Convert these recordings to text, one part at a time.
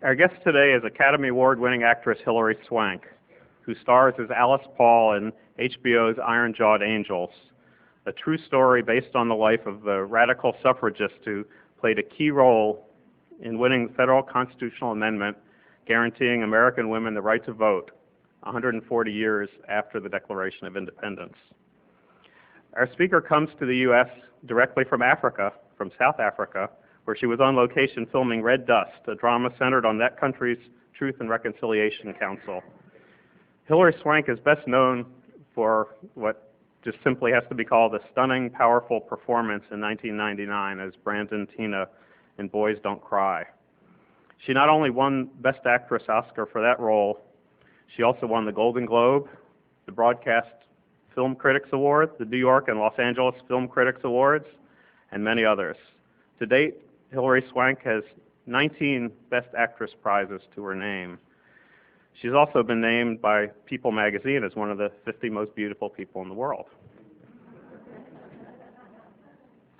Our guest today is Academy Award-winning actress Hilary Swank, who stars as Alice Paul in HBO's Iron-Jawed Angels, a true story based on the life of the radical suffragist who played a key role in winning the federal constitutional amendment guaranteeing American women the right to vote 140 years after the Declaration of Independence. Our speaker comes to the U.S. directly from Africa, from South Africa, where she was on location filming Red Dust, a drama centered on that country's Truth and Reconciliation Council. Hilary Swank is best known for what just simply has to be called a stunning, powerful performance in 1999 as Brandon Tina in Boys Don't Cry. She not only won Best Actress Oscar for that role, she also won the Golden Globe, the Broadcast Film Critics Award, the New York and Los Angeles Film Critics Awards, and many others. To date, Hilary Swank has 19 Best Actress prizes to her name. She's also been named by People magazine as one of the 50 most beautiful people in the world.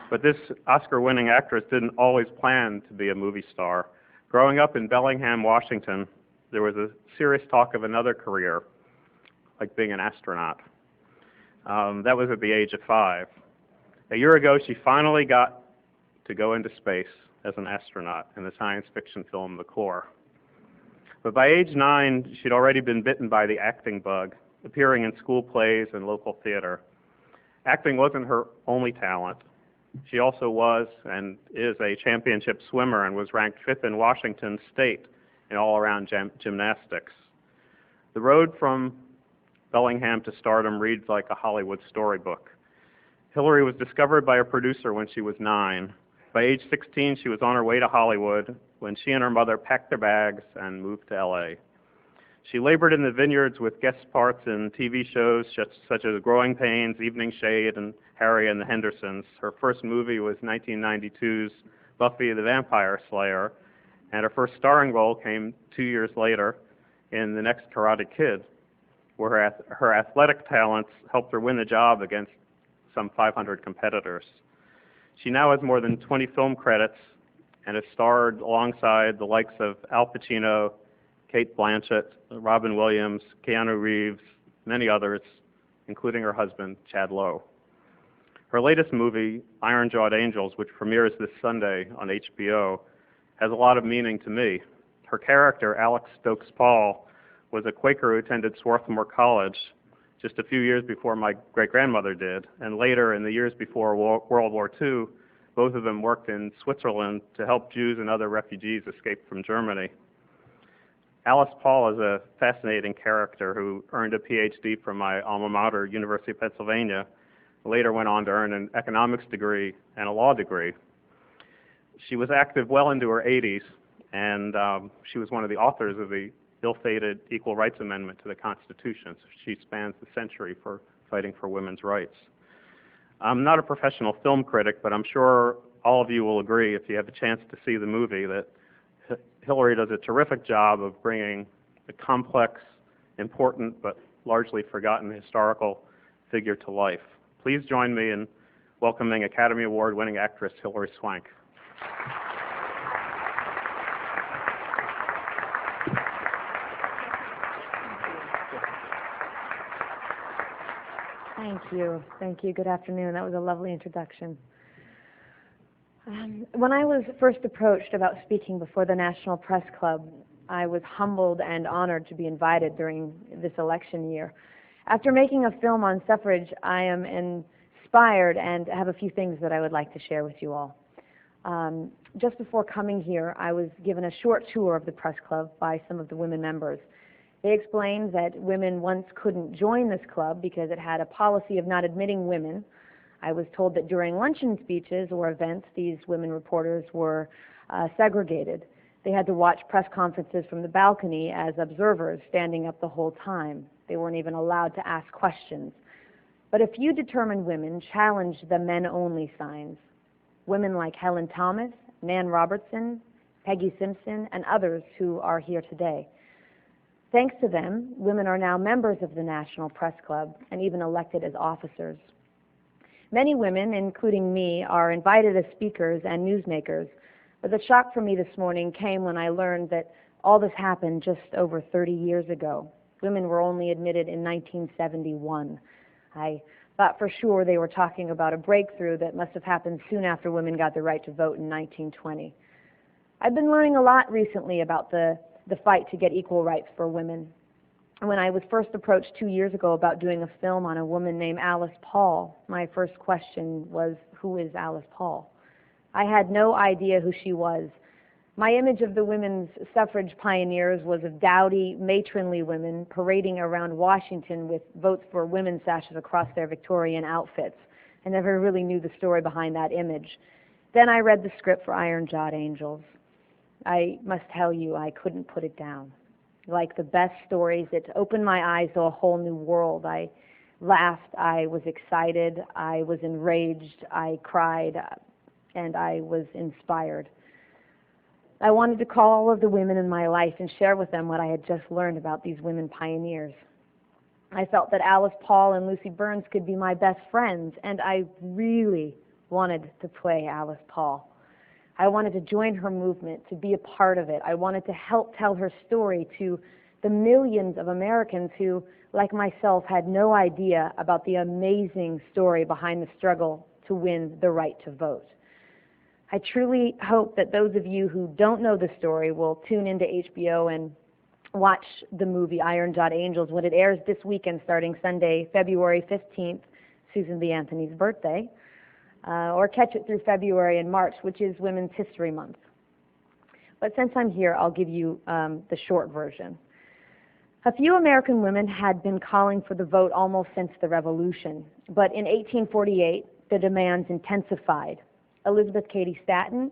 But this Oscar-winning actress didn't always plan to be a movie star. Growing up in Bellingham, Washington, there was a serious talk of another career, like being an astronaut. That was at the age of 5. A year ago, she finally got to go into space as an astronaut in the science fiction film The Core. But by age 9, she'd already been bitten by the acting bug, appearing in school plays and local theater. Acting wasn't her only talent. She also was and is a championship swimmer and was ranked 5th in Washington State in all-around gymnastics. The road from Bellingham to stardom reads like a Hollywood storybook. Hilary was discovered by a producer when she was 9. By age 16, she was on her way to Hollywood when she and her mother packed their bags and moved to LA. She labored in the vineyards with guest parts in TV shows such as Growing Pains, Evening Shade, and Harry and the Hendersons. Her first movie was 1992's Buffy the Vampire Slayer, and her first starring role came 2 years later in The Next Karate Kid, where her athletic talents helped her win the job against some 500 competitors. She now has more than 20 film credits and has starred alongside the likes of Al Pacino, Cate Blanchett, Robin Williams, Keanu Reeves, many others, including her husband, Chad Lowe. Her latest movie, Iron-Jawed Angels, which premieres this Sunday on HBO, has a lot of meaning to me. Her character, Alex Stokes Paul, was a Quaker who attended Swarthmore College just a few years before my great-grandmother did, and later, in the years before World War II, both of them worked in Switzerland to help Jews and other refugees escape from Germany. Alice Paul is a fascinating character who earned a PhD from my alma mater, University of Pennsylvania, later went on to earn an economics degree and a law degree. She was active well into her 80s, and she was one of the authors of the ill-fated Equal Rights Amendment to the Constitution. So she spans the century for fighting for women's rights. I'm not a professional film critic, but I'm sure all of you will agree, if you have a chance to see the movie, that Hilary does a terrific job of bringing a complex, important, but largely forgotten historical figure to life. Please join me in welcoming Academy Award-winning actress Hilary Swank. Thank you. Thank you. Good afternoon. That was a lovely introduction. When I was first approached about speaking before the National Press Club, I was humbled and honored to be invited during this election year. After making a film on suffrage, I am inspired and have a few things that I would like to share with you all. Just before coming here, I was given a short tour of the press club by some of the women members. They explained that women once couldn't join this club because it had a policy of not admitting women. I was told that during luncheon speeches or events, these women reporters were segregated. They had to watch press conferences from the balcony as observers, standing up the whole time. They weren't even allowed to ask questions. But a few determined women challenged the men-only signs. Women like Helen Thomas, Nan Robertson, Peggy Simpson, and others who are here today. Thanks to them, women are now members of the National Press Club and even elected as officers. Many women, including me, are invited as speakers and newsmakers, but the shock for me this morning came when I learned that All this happened just over 30 years ago. Women were only admitted in 1971. I thought for sure they were talking about a breakthrough that must have happened soon after women got the right to vote in 1920. I've been learning a lot recently about the fight to get equal rights for women. When I was first approached 2 years ago about doing a film on a woman named Alice Paul, my first question was, who is Alice Paul? I had no idea who she was. My image of the women's suffrage pioneers was of dowdy, matronly women parading around Washington with votes for women sashes across their Victorian outfits. I never really knew the story behind that image. Then I read the script for Iron-Jawed Angels. I must tell you, I couldn't put it down. Like the best stories, it opened my eyes to a whole new world. I laughed, I was excited, I was enraged, I cried, and I was inspired. I wanted to call all of the women in my life and share with them what I had just learned about these women pioneers. I felt that Alice Paul and Lucy Burns could be my best friends, and I really wanted to play Alice Paul. I wanted to join her movement, to be a part of it. I wanted to help tell her story to the millions of Americans who, like myself, had no idea about the amazing story behind the struggle to win the right to vote. I truly hope that those of you who don't know the story will tune into HBO and watch the movie Iron-Jawed Angels when it airs this weekend starting Sunday, February 15th, Susan B. Anthony's birthday, or catch it through February and March, which is Women's History Month. But since I'm here, I'll give you the short version. A few American women had been calling for the vote almost since the Revolution, but in 1848, the demands intensified. Elizabeth Cady Stanton,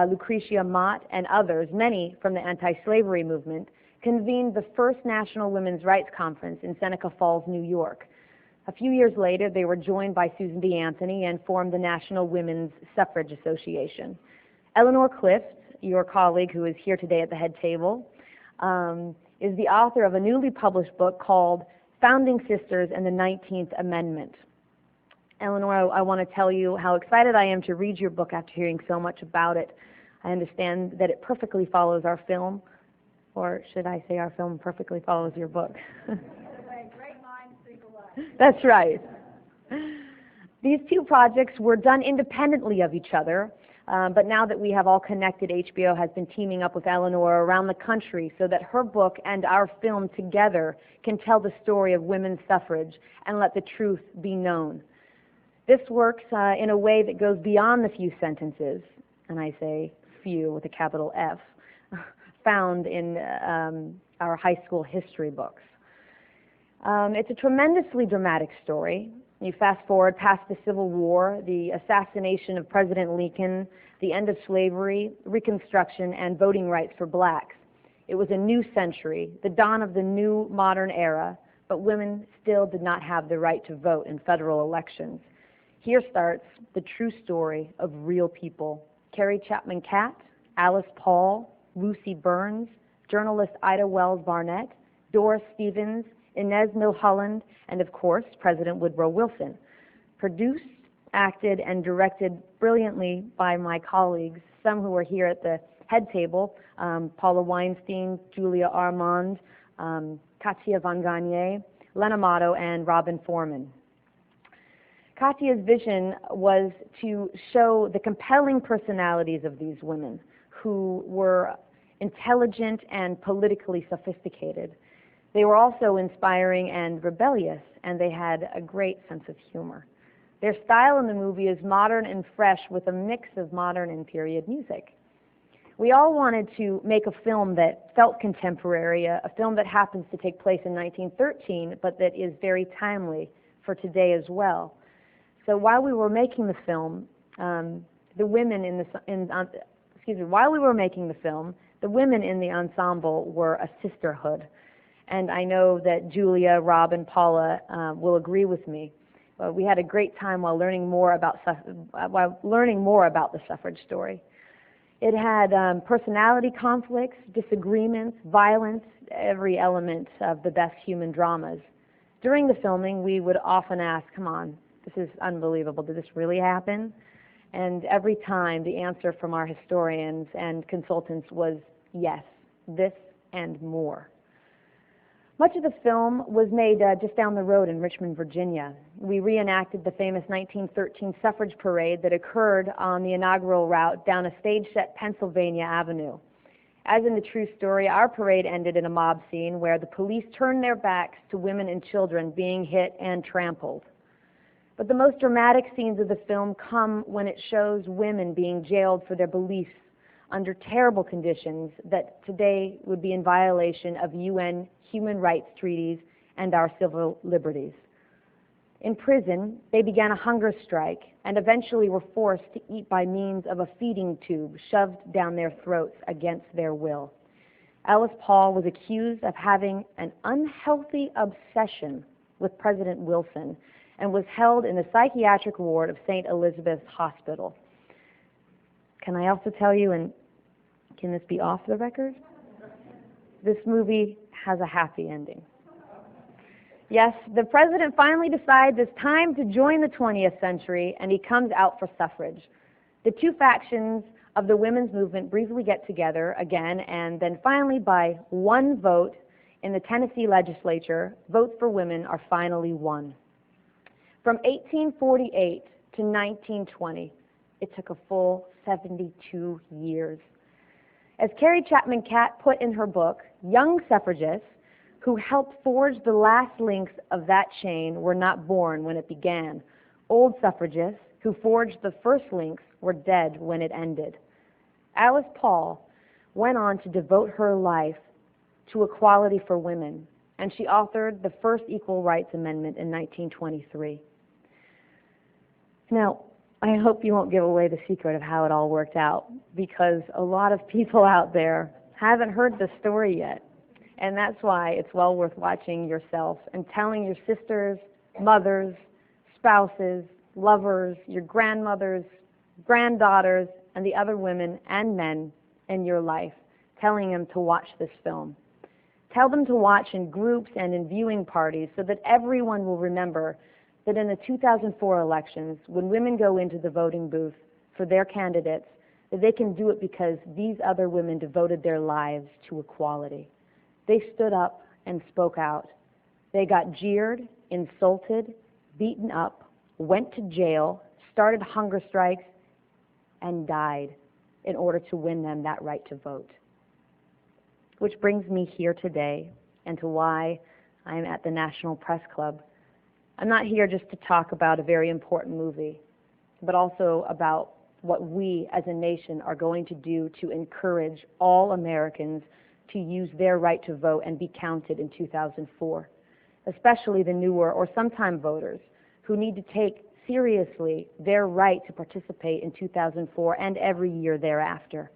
Lucretia Mott, and others, many from the anti-slavery movement, convened the first National Women's Rights Conference in Seneca Falls, New York. A few years later, they were joined by Susan B. Anthony and formed the National Women's Suffrage Association. Eleanor Clift, your colleague who is here today at the head table, is the author of a newly published book called Founding Sisters and the 19th Amendment. Eleanor, I want to tell you how excited I am to read your book after hearing so much about it. I understand that it perfectly follows our film, or should I say our film perfectly follows your book? Great minds think alike. That's right. These two projects were done independently of each other, but now that we have all connected, HBO has been teaming up with Eleanor around the country so that her book and our film together can tell the story of women's suffrage and let the truth be known. This works in a way that goes beyond the few sentences, and I say few with a capital F, found in our high school history books. It's a tremendously dramatic story. You fast forward past the Civil War, the assassination of President Lincoln, the end of slavery, Reconstruction, and voting rights for blacks. It was a new century, the dawn of the new modern era, but women still did not have the right to vote in federal elections. Here starts the true story of real people. Carrie Chapman Catt, Alice Paul, Lucy Burns, journalist Ida Wells Barnett, Doris Stevens, Inez Milholland, and of course, President Woodrow Wilson. Produced, acted, and directed brilliantly by my colleagues, some who are here at the head table, Paula Weinstein, Julia Armand, Katia Van Gagne, Lena Mato, and Robin Foreman. Katia's vision was to show the compelling personalities of these women who were intelligent and politically sophisticated. They were also inspiring and rebellious, and they had a great sense of humor. Their style in the movie is modern and fresh with a mix of modern and period music. We all wanted to make a film that felt contemporary, a film that happens to take place in 1913, but that is very timely for today as well. So while we were making the film, the women in the ensemble were a sisterhood. And I know that Julia, Rob, and Paula will agree with me. We had a great time while learning more about the suffrage story. It had personality conflicts, disagreements, violence, every element of the best human dramas. During the filming, we would often ask, come on, this is unbelievable, did this really happen? And every time the answer from our historians and consultants was yes, this and more. Much of the film was made just down the road in Richmond, Virginia. We reenacted the famous 1913 suffrage parade that occurred on the inaugural route down a stage-set Pennsylvania Avenue. As in the true story, our parade ended in a mob scene where the police turned their backs to women and children being hit and trampled. But the most dramatic scenes of the film come when it shows women being jailed for their beliefs under terrible conditions that today would be in violation of UN human rights treaties and our civil liberties. In prison, they began a hunger strike and eventually were forced to eat by means of a feeding tube shoved down their throats against their will. Alice Paul was accused of having an unhealthy obsession with President Wilson and was held in the psychiatric ward of St. Elizabeth's Hospital. Can I also tell you, and can this be off the record? This movie has a happy ending. Yes, the president finally decides it's time to join the 20th century, and he comes out for suffrage. The two factions of the women's movement briefly get together again, and then finally, by one vote in the Tennessee legislature, votes for women are finally won. From 1848 to 1920, it took a full 72 years. As Carrie Chapman Catt put in her book, young suffragists who helped forge the last links of that chain were not born when it began. Old suffragists who forged the first links were dead when it ended. Alice Paul went on to devote her life to equality for women, and she authored the first Equal Rights Amendment in 1923. Now, I hope you won't give away the secret of how it all worked out, because a lot of people out there haven't heard the story yet. And that's why it's well worth watching yourself and telling your sisters, mothers, spouses, lovers, your grandmothers, granddaughters, and the other women and men in your life, telling them to watch this film. Tell them to watch in groups and in viewing parties so that everyone will remember that in the 2004 elections, when women go into the voting booth for their candidates, that they can do it because these other women devoted their lives to equality. They stood up and spoke out. They got jeered, insulted, beaten up, went to jail, started hunger strikes, and died in order to win them that right to vote. Which brings me here today and to why I am at the National Press Club. I'm not here just to talk about a very important movie, but also about what we as a nation are going to do to encourage all Americans to use their right to vote and be counted in 2004, especially the newer or sometime voters who need to take seriously their right to participate in 2004 and every year thereafter.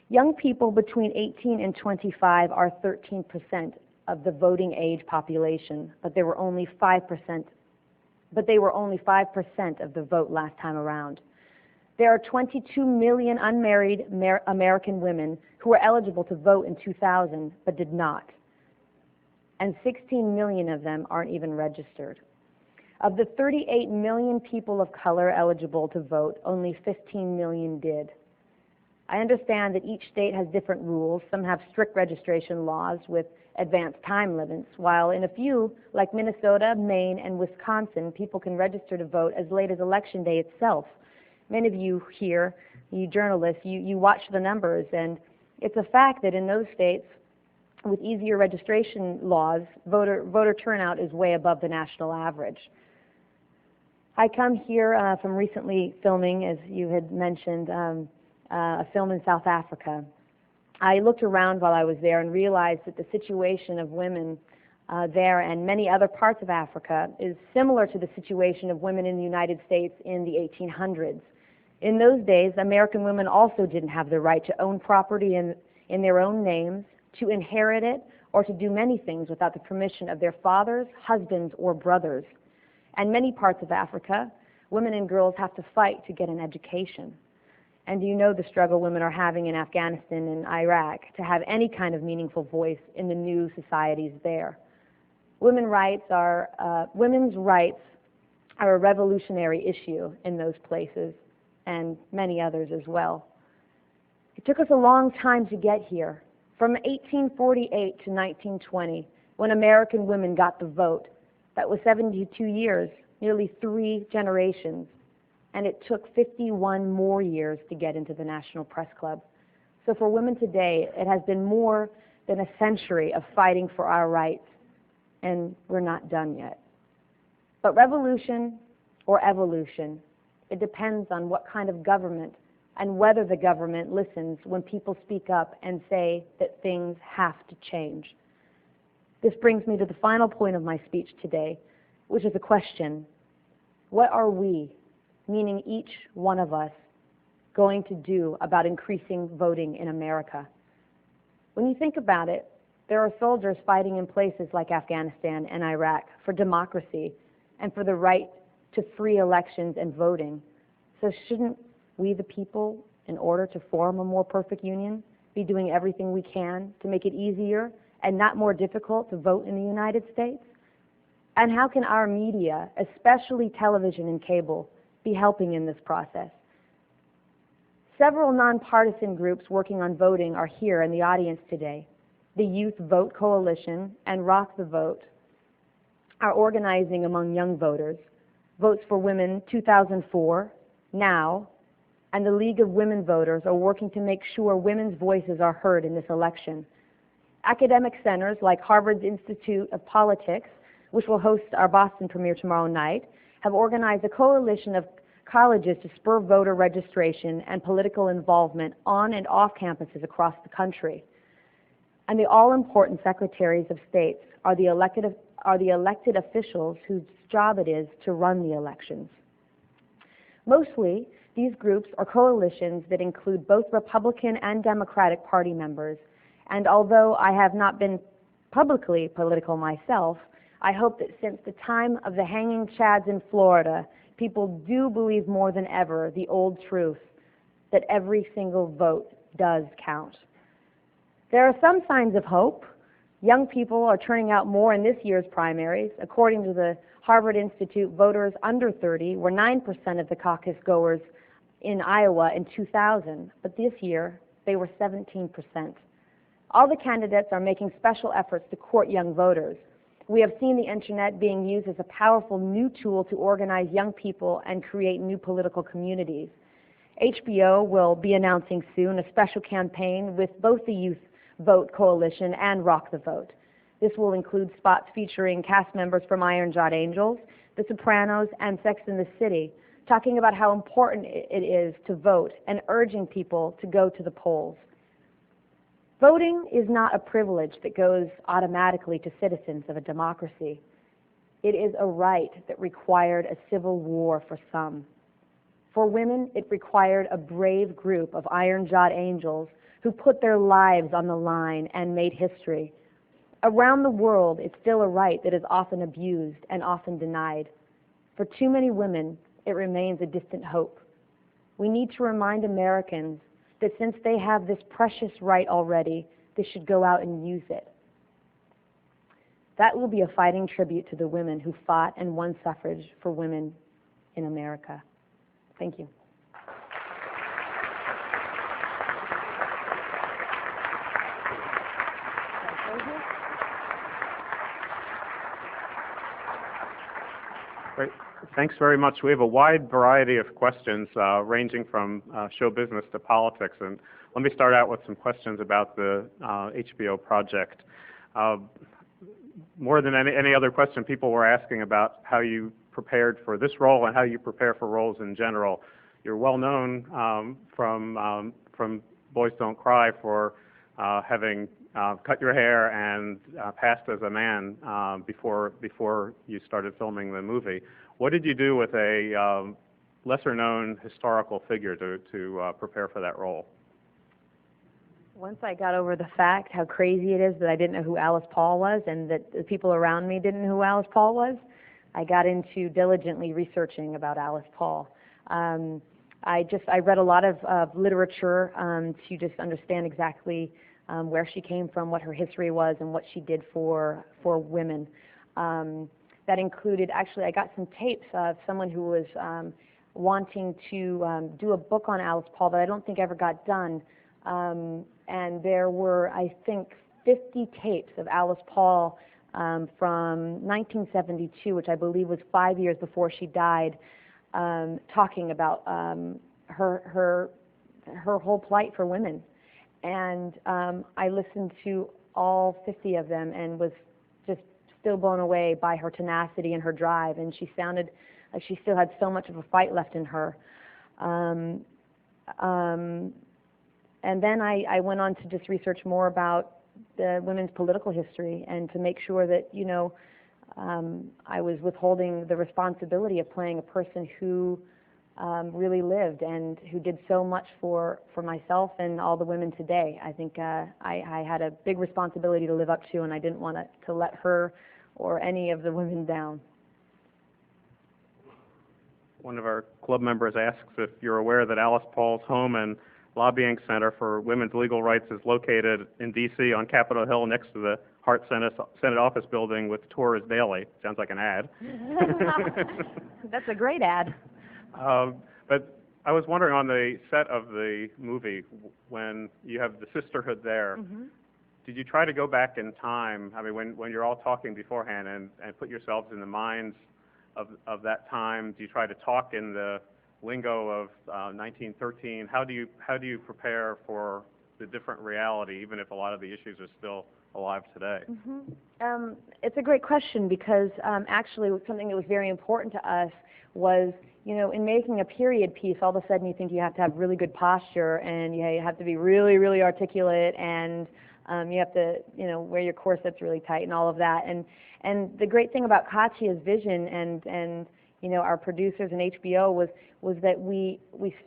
Young people between 18 and 25 are 13% of the voting age population, but they were only 5% of the vote last time around. There are 22 million unmarried American women who were eligible to vote in 2000 but did not. And 16 million of them aren't even registered. Of the 38 million people of color eligible to vote, only 15 million did. I understand that each state has different rules. Some have strict registration laws with advanced time limits, while in a few, like Minnesota, Maine, and Wisconsin, people can register to vote as late as Election Day itself. Many of you here, you journalists, you watch the numbers, and it's a fact that in those states, with easier registration laws, voter turnout is way above the national average. I come here from recently filming, as you had mentioned, a film in South Africa. I looked around while I was there and realized that the situation of women there and many other parts of Africa is similar to the situation of women in the United States in the 1800s. In those days, American women also didn't have the right to own property in their own names, to inherit it, or to do many things without the permission of their fathers, husbands, or brothers. And many parts of Africa, women and girls have to fight to get an education. And you know the struggle women are having in Afghanistan and Iraq to have any kind of meaningful voice in the new societies there. Women's rights are a revolutionary issue in those places, and many others as well. It took us a long time to get here, from 1848 to 1920, when American women got the vote. That was 72 years, nearly 3 generations, and it took 51 more years to get into the National Press Club. So for women today, it has been more than a century of fighting for our rights, and we're not done yet. But revolution or evolution, it depends on what kind of government and whether the government listens when people speak up and say that things have to change. This brings me to the final point of my speech today, which is a question. What are we, meaning each one of us, going to do about increasing voting in America? When you think about it, there are soldiers fighting in places like Afghanistan and Iraq for democracy and for the right to free elections and voting. So shouldn't we, the people, in order to form a more perfect union, be doing everything we can to make it easier and not more difficult to vote in the United States? And how can our media, especially television and cable, be helping in this process? Several nonpartisan groups working on voting are here in the audience today. The Youth Vote Coalition and Rock the Vote are organizing among young voters. Votes for Women 2004, Now, and the League of Women Voters are working to make sure women's voices are heard in this election. Academic centers like Harvard's Institute of Politics, which will host our Boston premiere tomorrow night, have organized a coalition of colleges to spur voter registration and political involvement on and off campuses across the country. And the all-important secretaries of states are the elected officials whose job it is to run the elections. Mostly, these groups are coalitions that include both Republican and Democratic Party members, and although I have not been publicly political myself, I hope that since the time of the hanging chads in Florida, people do believe more than ever the old truth that every single vote does count. There are some signs of hope. Young people are turning out more in this year's primaries. According to the Harvard Institute, voters under 30 were 9% of the caucus goers in Iowa in 2000, but this year they were 17%. All the candidates are making special efforts to court young voters. We have seen the internet being used as a powerful new tool to organize young people and create new political communities. HBO will be announcing soon a special campaign with both the Youth Vote Coalition and Rock the Vote. This will include spots featuring cast members from Iron Jawed Angels, The Sopranos, and Sex and the City, talking about how important it is to vote and urging people to go to the polls. Voting is not a privilege that goes automatically to citizens of a democracy. It is a right that required a civil war for some. For women, it required a brave group of iron-jawed angels who put their lives on the line and made history. Around the world, it's still a right that is often abused and often denied. For too many women, it remains a distant hope. We need to remind Americans that since they have this precious right already, they should go out and use it. That will be a fighting tribute to the women who fought and won suffrage for women in America. Thank you. Great. Thanks very much. We have a wide variety of questions ranging from show business to politics. And let me start out with some questions about the HBO project. More than any other question, people were asking about how you prepared for this role and how you prepare for roles in general. You're well known from Boys Don't Cry for having cut your hair and passed as a man before you started filming the movie. What did you do with a lesser-known historical figure to prepare for that role? Once I got over the fact how crazy it is that I didn't know who Alice Paul was and that the people around me didn't know who Alice Paul was, I got into diligently researching about Alice Paul. I read a lot of literature to just understand exactly where she came from, what her history was, and what she did for women. That included, actually, I got some tapes of someone who was wanting to do a book on Alice Paul that I don't think ever got done. And there were, I think, 50 tapes of Alice Paul from 1972, which I believe was 5 years before she died, talking about her whole plight for women. And I listened to all 50 of them and was just still blown away by her tenacity and her drive. And she sounded like she still had so much of a fight left in her. And then I went on to just research more about the women's political history and to make sure that, you know, I was withholding the responsibility of playing a person who really lived and who did so much for myself and all the women today. I think I had a big responsibility to live up to, and I didn't want to let her or any of the women down. One of our club members asks if you're aware that Alice Paul's home and lobbying center for women's legal rights is located in D.C. on Capitol Hill next to the Hart Senate office building with tours daily. Sounds like an ad. That's a great ad. But I was wondering, on the set of the movie, when you have the sisterhood there, did you try to go back in time? I mean, when you're all talking beforehand and put yourselves in the minds of that time, do you try to talk in the lingo of 1913? How do you prepare for the different reality, even if a lot of the issues are still alive today? It's a great question because actually something that was very important to us was, you know, in making a period piece, all of a sudden you think you have to have really good posture and you have to be really, really articulate, and you have to, you know, wear your corsets really tight and all of that. And the great thing about Katya's vision and you know, our producers and HBO was that we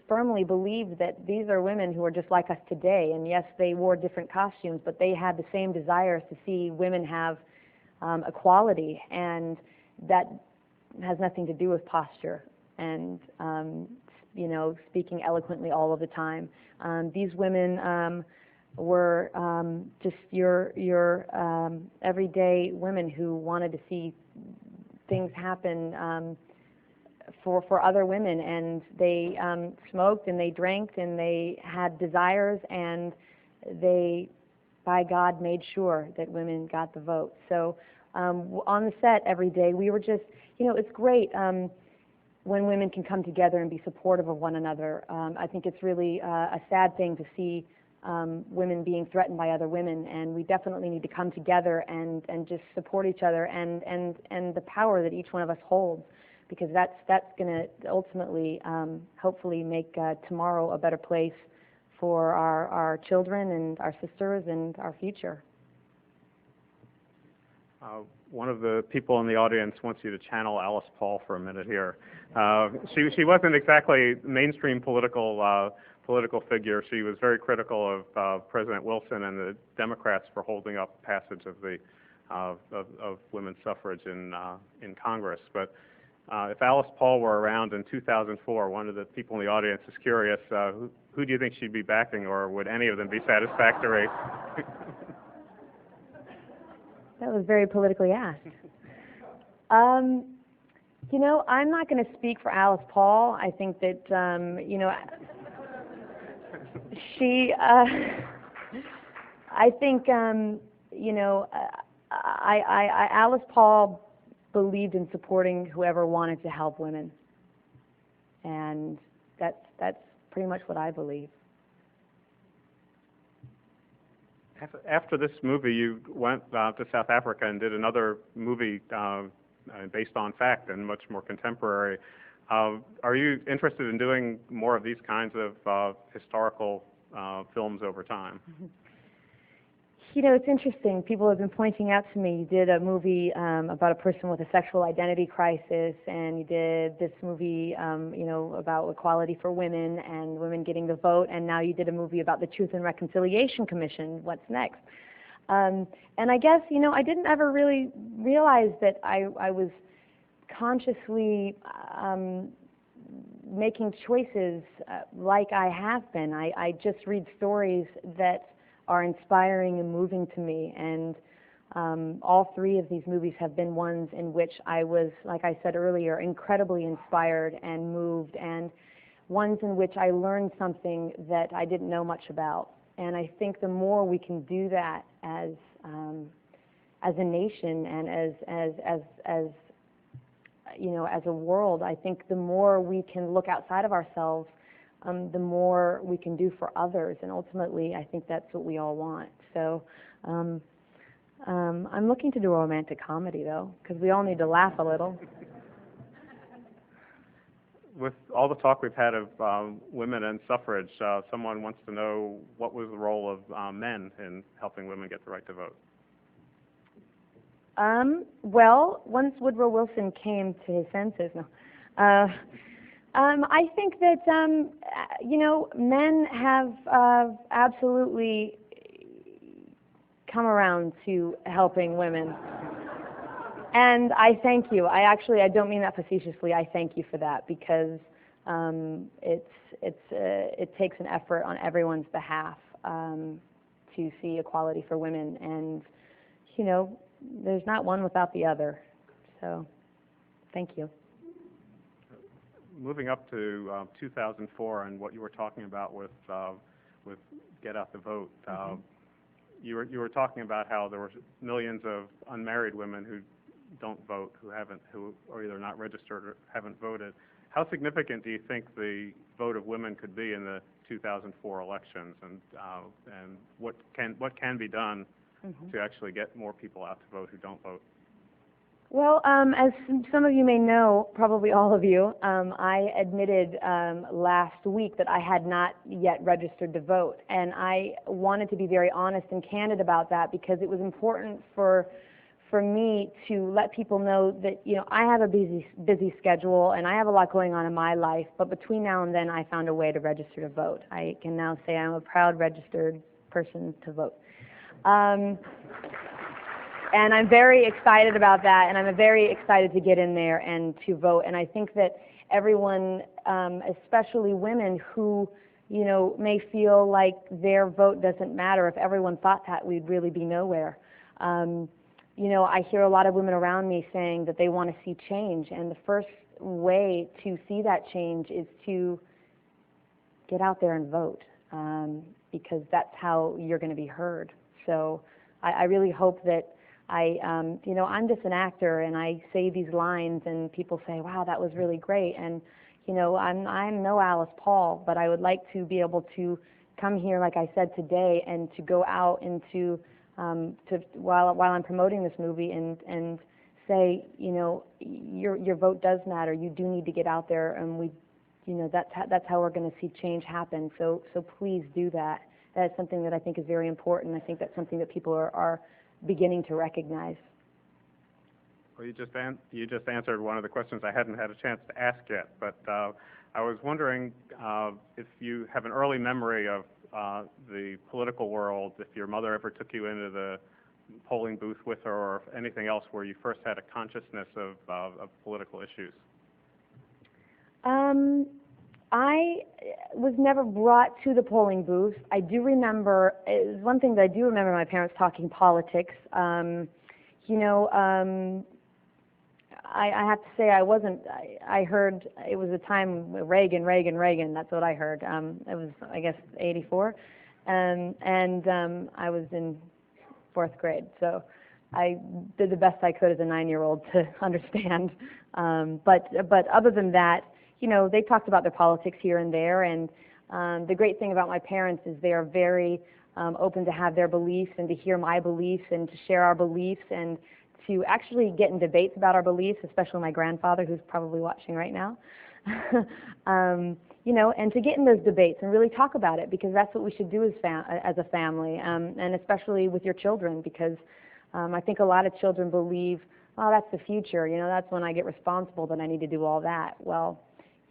firmly believed that these are women who are just like us today. And yes, they wore different costumes, but they had the same desires to see women have equality, and that has nothing to do with posture and you know, speaking eloquently all of the time. These women were just your everyday women who wanted to see things happen for other women, and they smoked and they drank and they had desires, and they, by God, made sure that women got the vote. So on the set every day, we were just, you know, it's great when women can come together and be supportive of one another. I think it's really a sad thing to see women being threatened by other women, and we definitely need to come together and just support each other and the power that each one of us holds, because that's going to ultimately hopefully make tomorrow a better place for our children and our sisters and our future. One of the people in the audience wants you to channel Alice Paul for a minute here. She wasn't exactly mainstream political figure. She was very critical of President Wilson and the Democrats for holding up passage of the of women's suffrage in Congress. But if Alice Paul were around in 2004, one of the people in the audience is curious, who do you think she'd be backing, or would any of them be satisfactory? That was very politically asked. You know, I'm not going to speak for Alice Paul. I think that, you know, she, I think, you know, Alice Paul believed in supporting whoever wanted to help women. And that's pretty much what I believe. After this movie, you went to South Africa and did another movie based on fact and much more contemporary. Are you interested in doing more of these kinds of historical films over time? You know, it's interesting. People have been pointing out to me, you did a movie about a person with a sexual identity crisis, and you did this movie, you know, about equality for women and women getting the vote, and now you did a movie about the Truth and Reconciliation Commission. What's next? And I guess, you know, I didn't ever really realize that I was consciously making choices like I have been. I just read stories that are inspiring and moving to me, and all three of these movies have been ones in which I was, like I said earlier, incredibly inspired and moved, and ones in which I learned something that I didn't know much about. And I think the more we can do that as a nation and as you know, as a world, I think the more we can look outside of ourselves, the more we can do for others, and ultimately, I think that's what we all want. So, I'm looking to do a romantic comedy, though, because we all need to laugh a little. With all the talk we've had of women and suffrage, someone wants to know what was the role of men in helping women get the right to vote? Well, once Woodrow Wilson came to his senses, no. I think that, you know, men have absolutely come around to helping women. And I thank you. I don't mean that facetiously. I thank you for that, because it takes an effort on everyone's behalf to see equality for women. And, you know, there's not one without the other. So, thank you. Moving up to 2004 and what you were talking about with Get Out the Vote, you were talking about how there were millions of unmarried women who don't vote, who are either not registered or haven't voted. How significant do you think the vote of women could be in the 2004 elections, and what can be done to actually get more people out to vote who don't vote? Well, as some of you may know, probably all of you, I admitted last week that I had not yet registered to vote, and I wanted to be very honest and candid about that, because it was important for me to let people know that, you know, I have a busy schedule and I have a lot going on in my life, but between now and then I found a way to register to vote. I can now say I'm a proud registered person to vote. And I'm very excited about that, and I'm very excited to get in there and to vote. And I think that everyone, especially women who, you know, may feel like their vote doesn't matter, if everyone thought that, we'd really be nowhere. You know, I hear a lot of women around me saying that they want to see change, and the first way to see that change is to get out there and vote, because that's how you're going to be heard. So I really hope that you know, I'm just an actor, and I say these lines, and people say, wow, that was really great. And, you know, I'm no Alice Paul, but I would like to be able to come here, like I said today, and to go out into while I'm promoting this movie and say, you know, your vote does matter. You do need to get out there, and you know, that's how we're going to see change happen. So please do that. That is something that I think is very important. I think that's something that people are beginning to recognize. Well, you just answered one of the questions I hadn't had a chance to ask yet, but I was wondering if you have an early memory of the political world, if your mother ever took you into the polling booth with her, or if anything else where you first had a consciousness of political issues. I was never brought to the polling booth. I do remember, one thing that I do remember my parents talking politics. You know, I have to say I heard it was a time Reagan, that's what I heard. It was, I guess, 84. And I was in 4th grade, so I did the best I could as a 9-year-old to understand. But other than that, you know, they talked about their politics here and there, and the great thing about my parents is they are very open to have their beliefs and to hear my beliefs and to share our beliefs and to actually get in debates about our beliefs, especially my grandfather, who's probably watching right now. You know, and to get in those debates and really talk about it, because that's what we should do as a family, and especially with your children, because I think a lot of children believe, oh, that's the future, you know, that's when I get responsible, that I need to do all that. Well,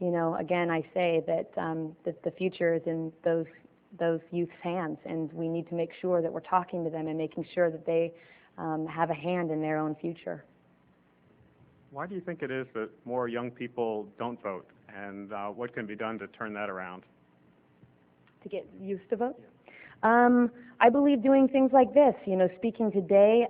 you know, again, I say that that the future is in those youth's hands, and we need to make sure that we're talking to them and making sure that they have a hand in their own future. Why do you think it is that more young people don't vote, and what can be done to turn that around? To get youth to vote? Yeah. I believe doing things like this, you know, speaking today,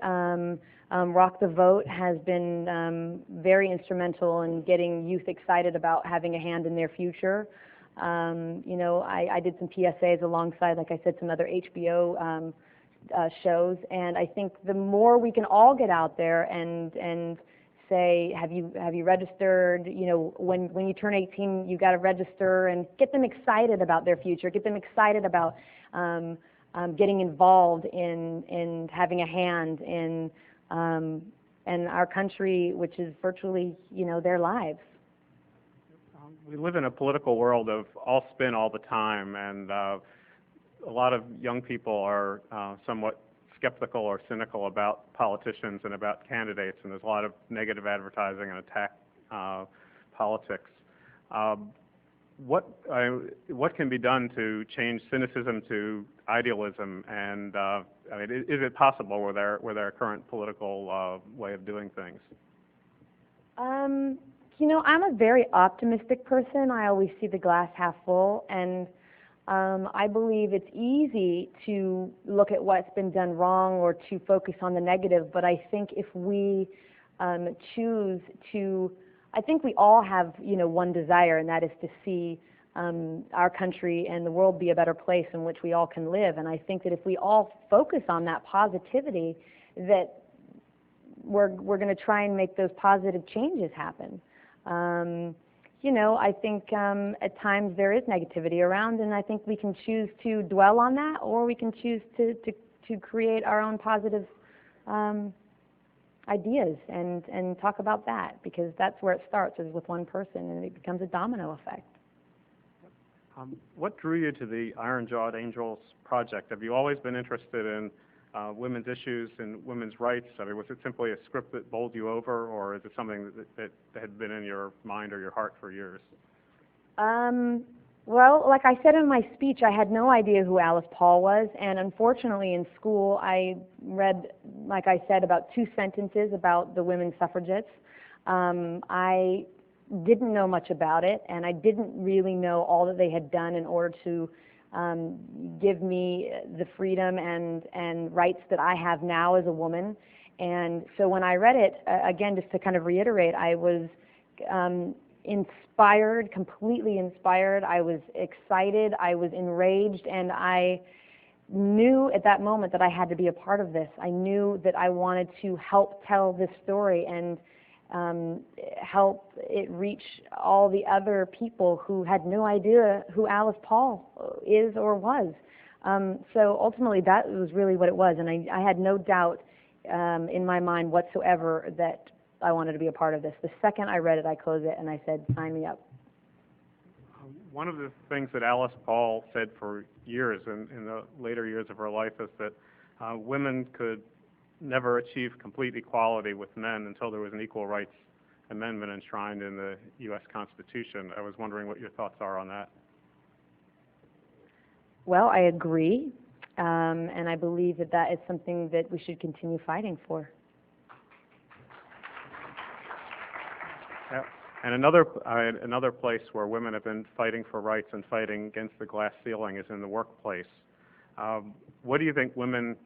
Rock the Vote has been very instrumental in getting youth excited about having a hand in their future. You know, I did some PSAs alongside, like I said, some other HBO shows, and I think the more we can all get out there and say, have you registered? You know, when you turn 18, you got to register, and get them excited about their future, get them excited about getting involved in having a hand in our country, which is virtually, you know, their lives. We live in a political world of all spin all the time, and a lot of young people are somewhat skeptical or cynical about politicians and about candidates, and there's a lot of negative advertising and attack politics. What can be done to change cynicism to idealism? And I mean, is it possible with our current political way of doing things? You know, I'm a very optimistic person. I always see the glass half full, and I believe it's easy to look at what's been done wrong or to focus on the negative, but I think if we choose to, I think we all have, you know, one desire, and that is to see our country and the world be a better place in which we all can live. And I think that if we all focus on that positivity, that we're going to try and make those positive changes happen. You know, I think at times there is negativity around, and I think we can choose to dwell on that, or we can choose to create our own positive ideas and talk about that, because that's where it starts, is with one person, and it becomes a domino effect. What drew you to the Iron-Jawed Angels project? Have you always been interested in women's issues and women's rights? I mean, was it simply a script that bowled you over, or is it something that had been in your mind or your heart for years? Well, like I said in my speech, I had no idea who Alice Paul was, and unfortunately in school I read, like I said, about 2 sentences about the women's suffragettes. I didn't know much about it, and I didn't really know all that they had done in order to give me the freedom and rights that I have now as a woman. And so when I read it, again, just to kind of reiterate, I was inspired, completely inspired. I was excited, I was enraged, and I knew at that moment that I had to be a part of this. I knew that I wanted to help tell this story and help it reach all the other people who had no idea who Alice Paul is or was. So ultimately that was really what it was, and I had no doubt in my mind whatsoever that I wanted to be a part of this. The second I read it, I closed it and I said, sign me up. One of the things that Alice Paul said for years, in the later years of her life, is that women could never achieve complete equality with men until there was an Equal Rights Amendment enshrined in the U.S. Constitution. I was wondering what your thoughts are on that. Well, I agree, and I believe that that is something that we should continue fighting for. Yeah. And another place where women have been fighting for rights and fighting against the glass ceiling is in the workplace. What do you think women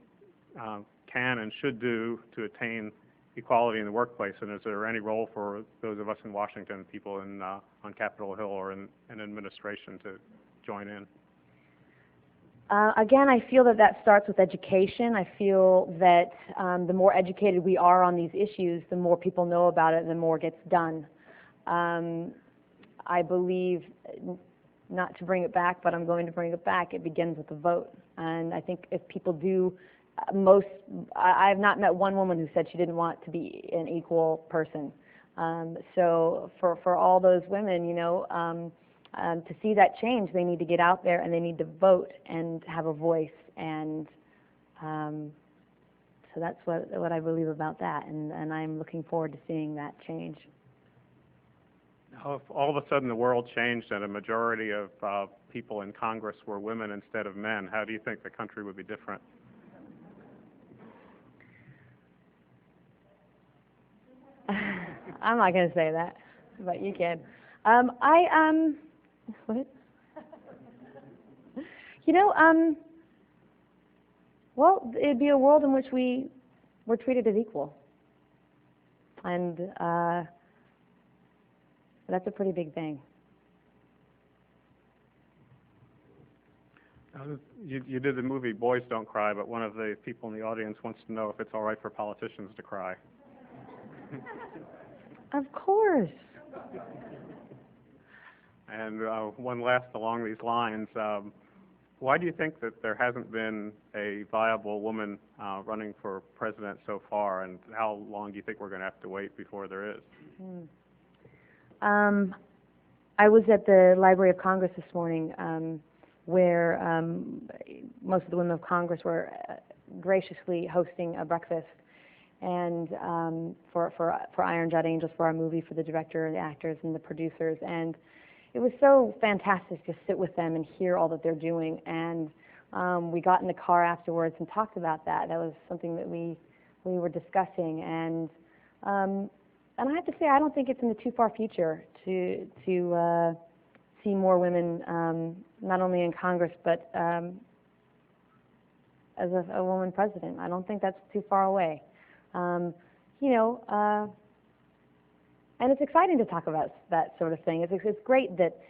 can and should do to attain equality in the workplace, and is there any role for those of us in Washington, people on Capitol Hill or in administration, to join in? Again, I feel that that starts with education. I feel that the more educated we are on these issues, the more people know about it and the more gets done. I believe, not to bring it back, but I'm going to bring it back, it begins with the vote. And I think if people do, I have not met one woman who said she didn't want to be an equal person. So for all those women, you know, to see that change, they need to get out there and they need to vote and have a voice. And so that's what I believe about that, and I'm looking forward to seeing that change. Now, if all of a sudden the world changed and a majority of people in Congress were women instead of men, how do you think the country would be different? I'm not going to say that, but you can. What? You know, well, it'd be a world in which we're treated as equal, and that's a pretty big thing. You did the movie Boys Don't Cry, but one of the people in the audience wants to know if it's all right for politicians to cry. Of course. And one last along these lines, why do you think that there hasn't been a viable woman running for president so far, and how long do you think we're going to have to wait before there is? I was at the Library of Congress this morning, where most of the women of Congress were graciously hosting a breakfast, and for Iron Jot Angels, for our movie, for the director, the actors, and the producers, and it was so fantastic to sit with them and hear all that they're doing. And we got in the car afterwards and talked about that. That was something that we were discussing, and I have to say, I don't think it's in the too far future to see more women, not only in Congress, but as a woman president. I don't think that's too far away. And it's exciting to talk about that sort of thing. It's great that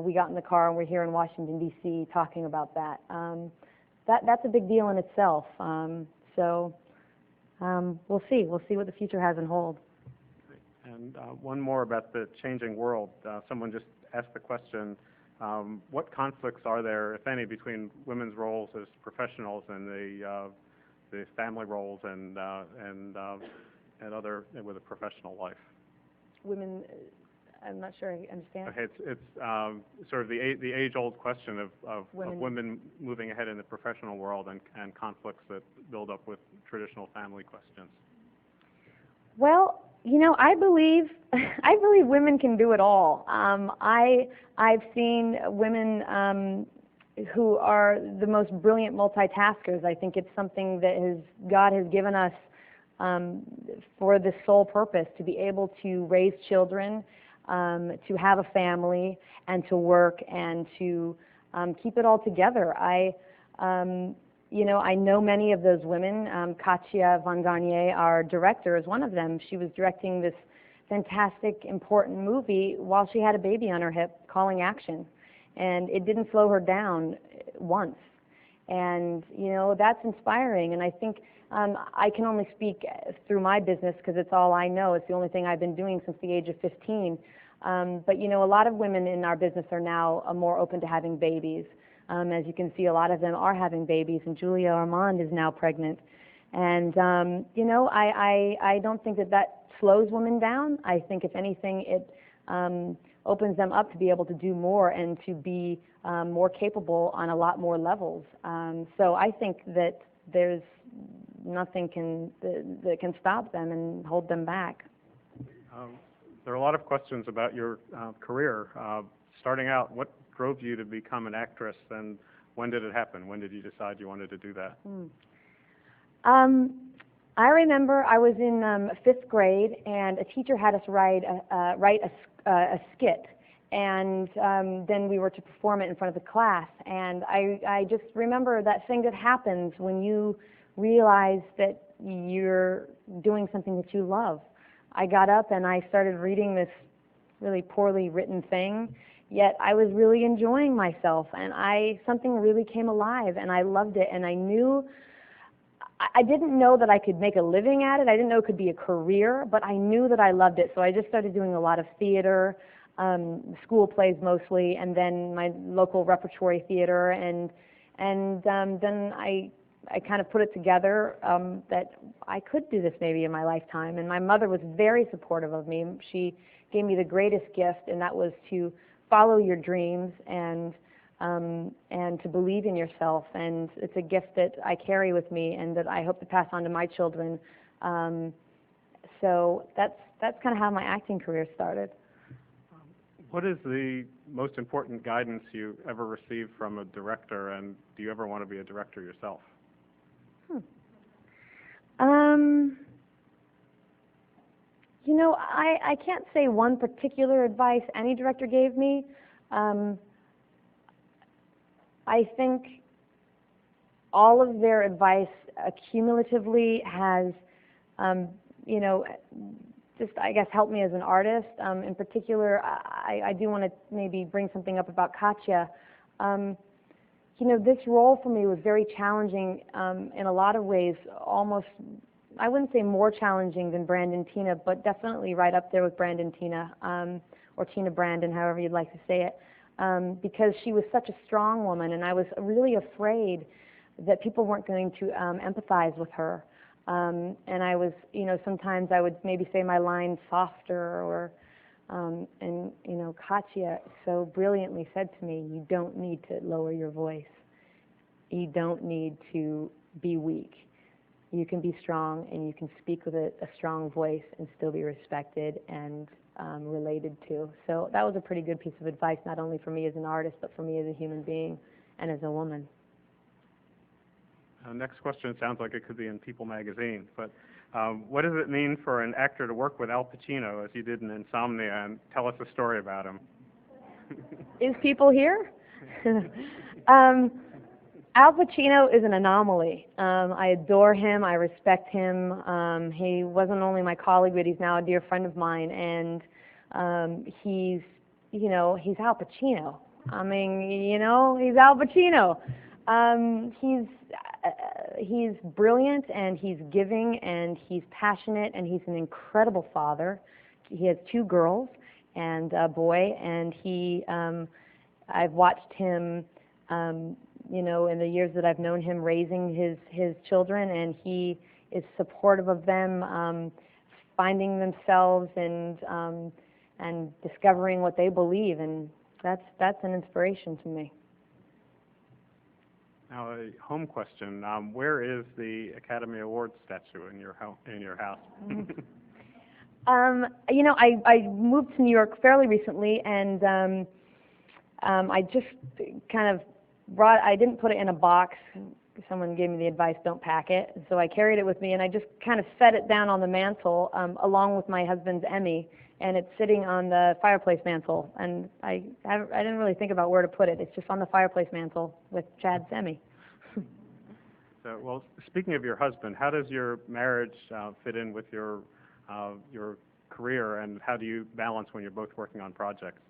we got in the car and we're here in Washington, D.C. talking about that. That's a big deal in itself. So we'll see. We'll see what the future has in hold. And one more about the changing world. Someone just asked the question, what conflicts are there, if any, between women's roles as professionals and the family roles and other with a professional life? Women, I'm not sure I understand. Okay, it's sort of the age-old question of women moving ahead in the professional world and conflicts that build up with traditional family questions. Well, I believe women can do it all. I've seen women who are the most brilliant multitaskers. I think it's something that God has given us for this sole purpose, to be able to raise children, to have a family, and to work, and to keep it all together. I know many of those women. Katja von Garnier, our director, is one of them. She was directing this fantastic, important movie while she had a baby on her hip, Calling Action, and it didn't slow her down once. And that's inspiring. And I think I can only speak through my business because it's all I know. It's the only thing I've been doing since the age of 15. But a lot of women in our business are now more open to having babies. As you can see, a lot of them are having babies, and Julia Armand is now pregnant. And I don't think that slows women down. I think, if anything, it opens them up to be able to do more and to be more capable on a lot more levels. So I think that there's nothing that can stop them and hold them back. There are a lot of questions about your career. Starting out, what drove you to become an actress, and when did it happen? When did you decide you wanted to do that? I remember I was in 5th grade, and a teacher had us write a skit, and then we were to perform it in front of the class. And I just remember that thing that happens when you realize that you're doing something that you love. I got up and I started reading this really poorly written thing, yet I was really enjoying myself, and something really came alive, and I loved it, and I didn't know that I could make a living at it. I didn't know it could be a career, but I knew that I loved it. So I just started doing a lot of theater, school plays mostly, and then my local repertory theater, and then I kind of put it together that I could do this maybe in my lifetime. And my mother was very supportive of me. She gave me the greatest gift, and that was to follow your dreams and to believe in yourself. And it's a gift that I carry with me and that I hope to pass on to my children. So that's kind of how my acting career started. What is the most important guidance you ever received from a director, and do you ever want to be a director yourself? I can't say one particular advice any director gave me. I think all of their advice accumulatively has, just, I guess, helped me as an artist. In particular, I do want to maybe bring something up about Katja. you know, this role for me was very challenging in a lot of ways, almost, I wouldn't say more challenging than Brandon Tina, but definitely right up there with Brandon Tina, or Tina Brandon, however you'd like to say it, because she was such a strong woman, and I was really afraid that people weren't going to empathize with her. And I was, you know, sometimes I would maybe say my lines softer, or, and, you know, Katya so brilliantly said to me, you don't need to lower your voice. You don't need to be weak. You can be strong, and you can speak with a strong voice and still be respected and related to. So that was a pretty good piece of advice, not only for me as an artist, but for me as a human being and as a woman. Next question sounds like it could be in People magazine, but what does it mean for an actor to work with Al Pacino, as you did in Insomnia, and tell us a story about him? Is People here? Al Pacino is an anomaly. I adore him. I respect him. He wasn't only my colleague, but he's now a dear friend of mine. And he's, you know, he's Al Pacino. I mean, you know, he's Al Pacino. He's brilliant, and he's giving, and he's passionate, and he's an incredible father. He has 2 girls and a boy, and I've watched him, you know, in the years that I've known him, raising his children, and he is supportive of them, finding themselves and discovering what they believe, and that's an inspiration to me. Now, a home question: where is the Academy Awards statue in your house? You know, I moved to New York fairly recently, and I just kind of I didn't put it in a box. Someone gave me the advice, don't pack it. So I carried it with me, and I just kind of set it down on the mantle along with my husband's Emmy, and it's sitting on the fireplace mantle. And I didn't really think about where to put it. It's just on the fireplace mantle with Chad's Emmy. So, well, speaking of your husband, how does your marriage fit in with your career, and how do you balance when you're both working on projects?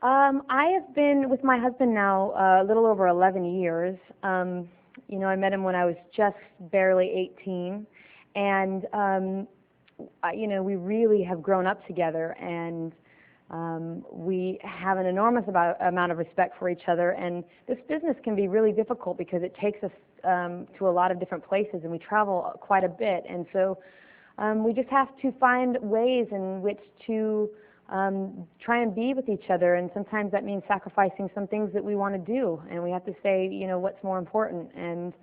I have been with my husband now a little over 11 years. You know, I met him when I was just barely 18, and you know, we really have grown up together, and we have an enormous amount of respect for each other. And this business can be really difficult because it takes us to a lot of different places, and we travel quite a bit, and so we just have to find ways in which to try and be with each other, and sometimes that means sacrificing some things that we want to do, and we have to say, you know, what's more important, and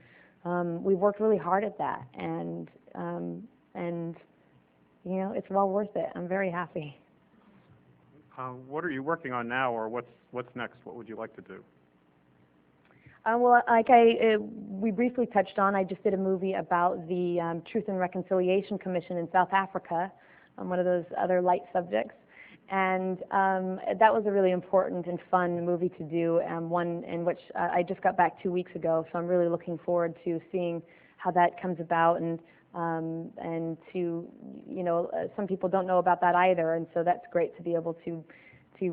we've worked really hard at that, and you know, it's well worth it. I'm very happy. What are you working on now, or what's next? What would you like to do? Well, like we briefly touched on, I just did a movie about the Truth and Reconciliation Commission in South Africa, one of those other light subjects. And that was a really important and fun movie to do, one in which I just got back 2 weeks ago, so I'm really looking forward to seeing how that comes about, and to, you know, some people don't know about that either, and so that's great to be able to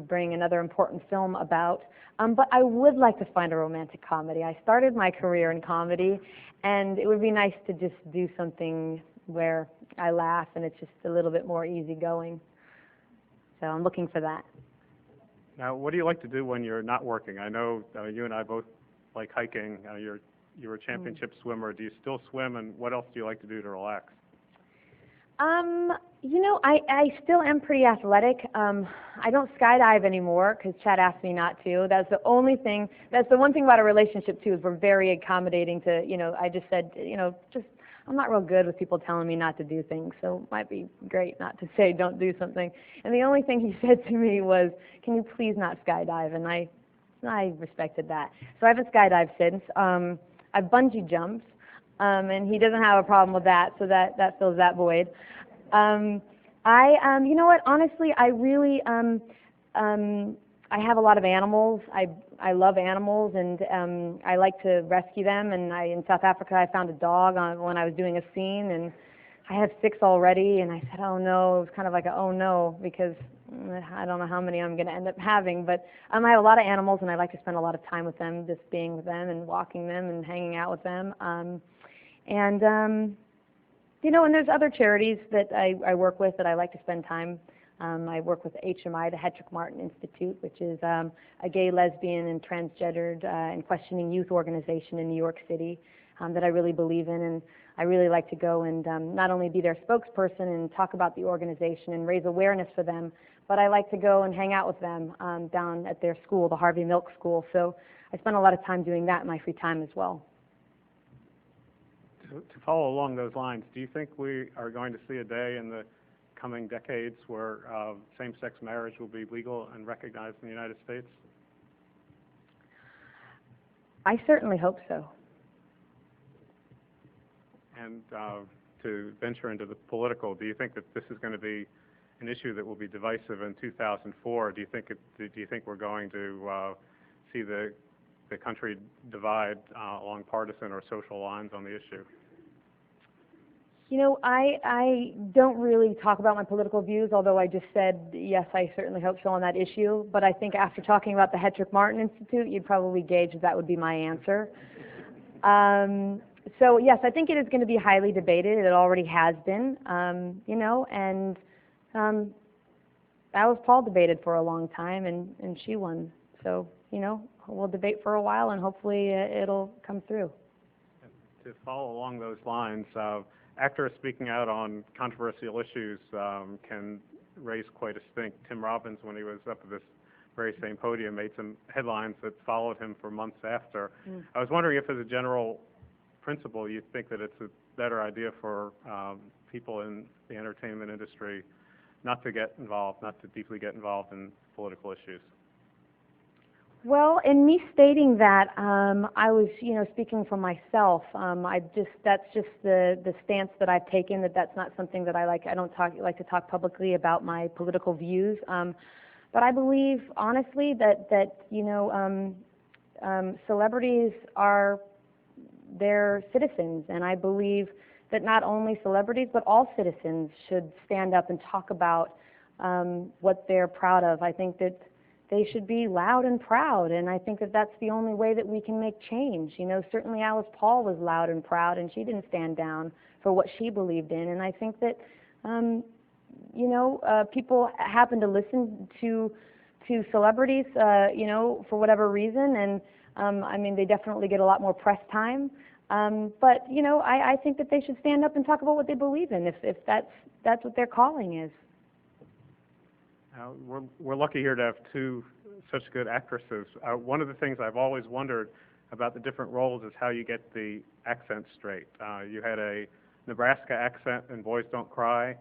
bring another important film about. But I would like to find a romantic comedy. I started my career in comedy, and it would be nice to just do something where I laugh and it's just a little bit more easygoing. So I'm looking for that. Now, what do you like to do when you're not working? I know you and I both like hiking. You're a championship swimmer. Do you still swim, and what else do you like to do to relax? You know, I still am pretty athletic. I don't skydive anymore because Chad asked me not to. That's the only thing. That's the one thing about a relationship too, is we're very accommodating to, you know, I just said, you know, just I'm not real good with people telling me not to do things, so it might be great not to say don't do something. And the only thing he said to me was, can you please not skydive? And I respected that. So I haven't skydived since. I've bungee jumped, and he doesn't have a problem with that, so that fills that void. You know what, honestly, I really, I have a lot of animals. I love animals, and I like to rescue them. And in South Africa, I found a dog when I was doing a scene, and I have 6 already, and I said, oh no, it was kind of like a oh no, because I don't know how many I'm going to end up having, but I have a lot of animals, and I like to spend a lot of time with them, just being with them and walking them and hanging out with them. You know, and there's other charities that I work with that I like to spend time. I work with HMI, the Hedrick Martin Institute, which is a gay, lesbian, and transgendered and questioning youth organization in New York City that I really believe in, and I really like to go and not only be their spokesperson and talk about the organization and raise awareness for them, but I like to go and hang out with them down at their school, the Harvey Milk School. So I spend a lot of time doing that in my free time as well. To follow along those lines, do you think we are going to see a day in the coming decades where same-sex marriage will be legal and recognized in the United States? I certainly hope so. And to venture into the political, do you think that this is going to be an issue that will be divisive in 2004? Do you think we're going to see the country divide along partisan or social lines on the issue? You know, I don't really talk about my political views, although I just said, yes, I certainly hope so on that issue. But I think after talking about the Hedrick Martin Institute, you'd probably gauge that would be my answer. So, yes, I think it is going to be highly debated. It already has been, you know, and Alice Paul debated for a long time, and she won. So, you know, we'll debate for a while, and hopefully it'll come through. To follow along those lines, actors speaking out on controversial issues can raise quite a stink. Tim Robbins, when he was up at this very same podium, made some headlines that followed him for months after. I was wondering if, as a general principle, you think that it's a better idea for people in the entertainment industry not to get involved, not to deeply get involved in political issues. Well, in me stating that, I was, you know, speaking for myself. That's just the stance that I've taken. That's not something that I like. I don't like to talk publicly about my political views. But I believe, honestly, that you know, celebrities they're citizens, and I believe that not only celebrities but all citizens should stand up and talk about what they're proud of. I think that they should be loud and proud, and I think that that's the only way that we can make change. You know, certainly Alice Paul was loud and proud, and she didn't stand down for what she believed in, and I think that, you know, people happen to listen to celebrities, you know, for whatever reason, and I mean, they definitely get a lot more press time, but, you know, I think that they should stand up and talk about what they believe in, if that's what their calling is. We're lucky here to have two such good actresses. One of the things I've always wondered about the different roles is how you get the accent straight. You had a Nebraska accent in Boys Don't Cry.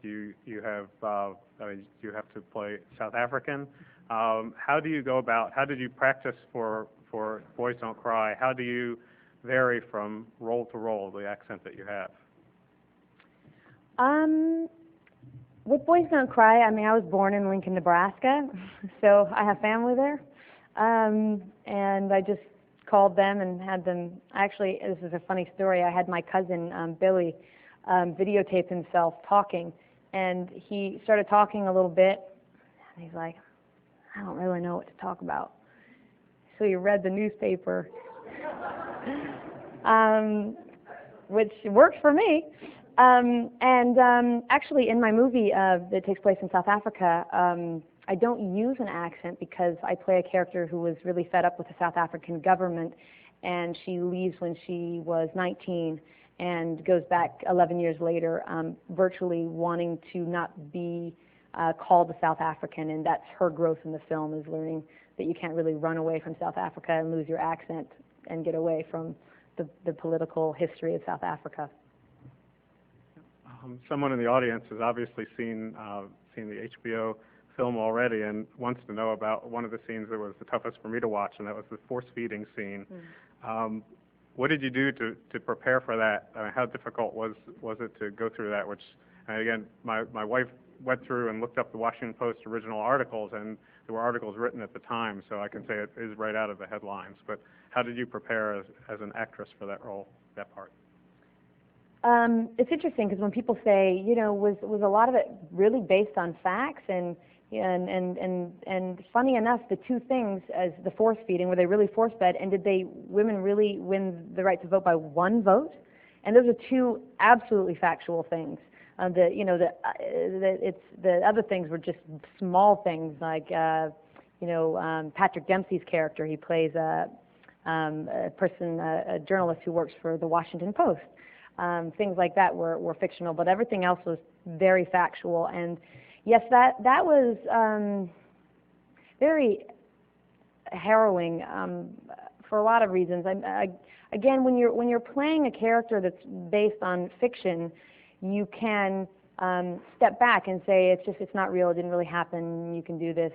You have to play South African. How do you go about? How did you practice for Boys Don't Cry? How do you vary from role to role the accent that you have? With Boys Don't Cry, I mean, I was born in Lincoln, Nebraska, so I have family there, and I just called them and had them, actually, this is a funny story, I had my cousin, Billy, videotape himself talking, and he started talking a little bit, and he's like, I don't really know what to talk about. So he read the newspaper, which works for me. Actually, in my movie that takes place in South Africa, I don't use an accent because I play a character who was really fed up with the South African government, and she leaves when she was 19 and goes back 11 years later, virtually wanting to not be called a South African, and that's her growth in the film, is learning that you can't really run away from South Africa and lose your accent and get away from the political history of South Africa. Someone in the audience has obviously seen the HBO film already and wants to know about one of the scenes that was the toughest for me to watch, and that was the force-feeding scene. What did you do to prepare for that? How difficult was it to go through that? Which, again, my wife went through and looked up the Washington Post original articles, and there were articles written at the time, so I can say it is right out of the headlines. But how did you prepare as an actress for that role, that part? It's interesting because when people say, was a lot of it really based on facts, and funny enough, the two things as the force feeding, were they really force fed, and did women really win the right to vote by one vote? And those are two absolutely factual things. The other things were just small things like Patrick Dempsey's character. He plays a journalist who works for the Washington Post. Things like that were fictional, but everything else was very factual. And yes, that was very harrowing for a lot of reasons. Again, when you're playing a character that's based on fiction, you can step back and say it's not real, it didn't really happen, you can do this.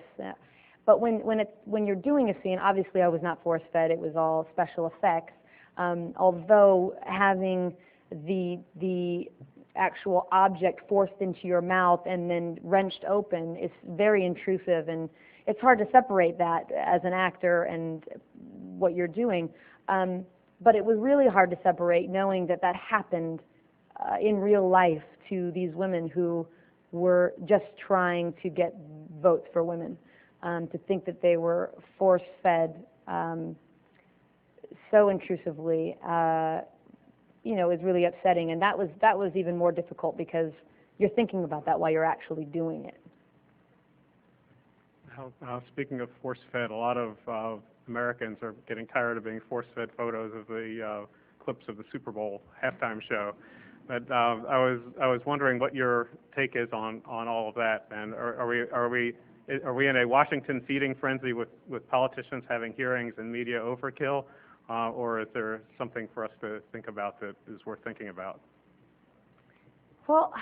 But when you're doing a scene, obviously I was not force fed, it was all special effects. Although having the actual object forced into your mouth and then wrenched open is very intrusive, and it's hard to separate that as an actor and what you're doing. But it was really hard to separate knowing that happened in real life to these women who were just trying to get votes for women. To think that they were force-fed so intrusively, is really upsetting. And that was even more difficult because you're thinking about that while you're actually doing it. Speaking of force-fed, a lot of Americans are getting tired of being force-fed photos of the clips of the Super Bowl halftime show. But I was wondering what your take is on all of that, and are we in a Washington feeding frenzy with politicians having hearings and media overkill, or is there something for us to think about that is worth thinking about? Well,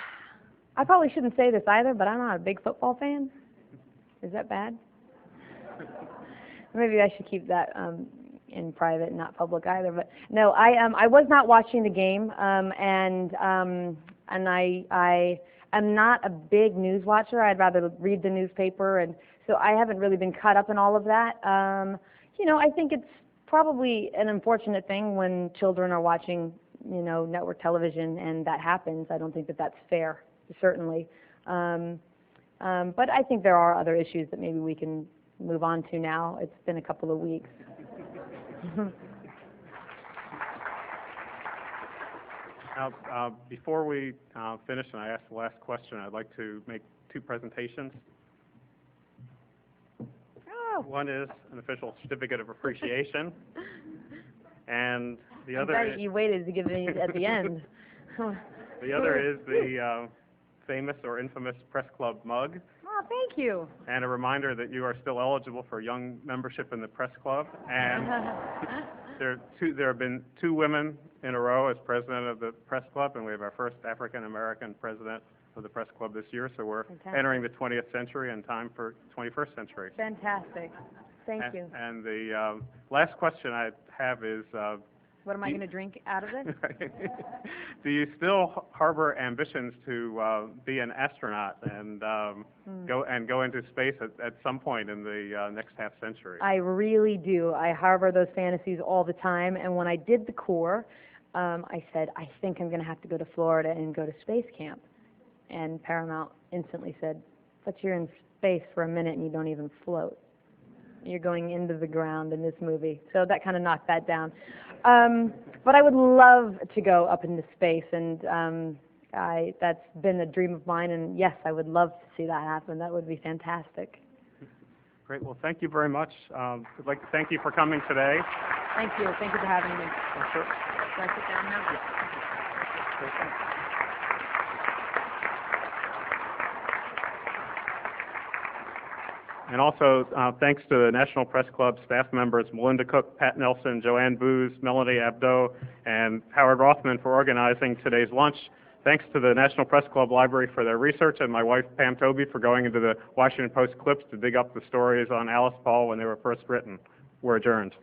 I probably shouldn't say this either, but I'm not a big football fan. Is that bad? Maybe I should keep that in private and not public either. But no, I was not watching the game, and I am not a big news watcher. I'd rather read the newspaper, and so I haven't really been caught up in all of that. I think it's probably an unfortunate thing when children are watching, network television, and that happens. I don't think that that's fair, certainly. But I think there are other issues that maybe we can move on to now. It's been a couple of weeks. Now, before we finish and I ask the last question, I'd like to make two presentations. Oh. One is an official certificate of appreciation, and the other I'm glad you waited to give me at the end. The other is the famous or infamous Press Club mug. Oh, thank you. And a reminder that you are still eligible for young membership in the Press Club. And there have been two women in a row as president of the Press Club, and we have our first African American president of the Press Club this year. So we're entering the 20th century and time for 21st century. Fantastic. Thank you. And the last question I have is, what am I going to drink out of it? do you still harbor ambitions to be an astronaut and go into space at some point in the next half century? I really do. I harbor those fantasies all the time. And when I did the Corps, I said, I think I'm going to have to go to Florida and go to space camp. And Paramount instantly said, but you're in space for a minute and you don't even float. You're going into the ground in this movie. So that kind of knocked that down. But I would love to go up into space, and that's been a dream of mine, and yes, I would love to see that happen. That would be fantastic. Great. Well, thank you very much. I'd like to thank you for coming today. Thank you. Thank you for having me. Sure. Do I sit down now? Yeah. And also, thanks to the National Press Club staff members Melinda Cook, Pat Nelson, Joanne Booz, Melanie Abdo, and Howard Rothman for organizing today's lunch. Thanks to the National Press Club Library for their research, and my wife Pam Toby for going into the Washington Post clips to dig up the stories on Alice Paul when they were first written. We're adjourned.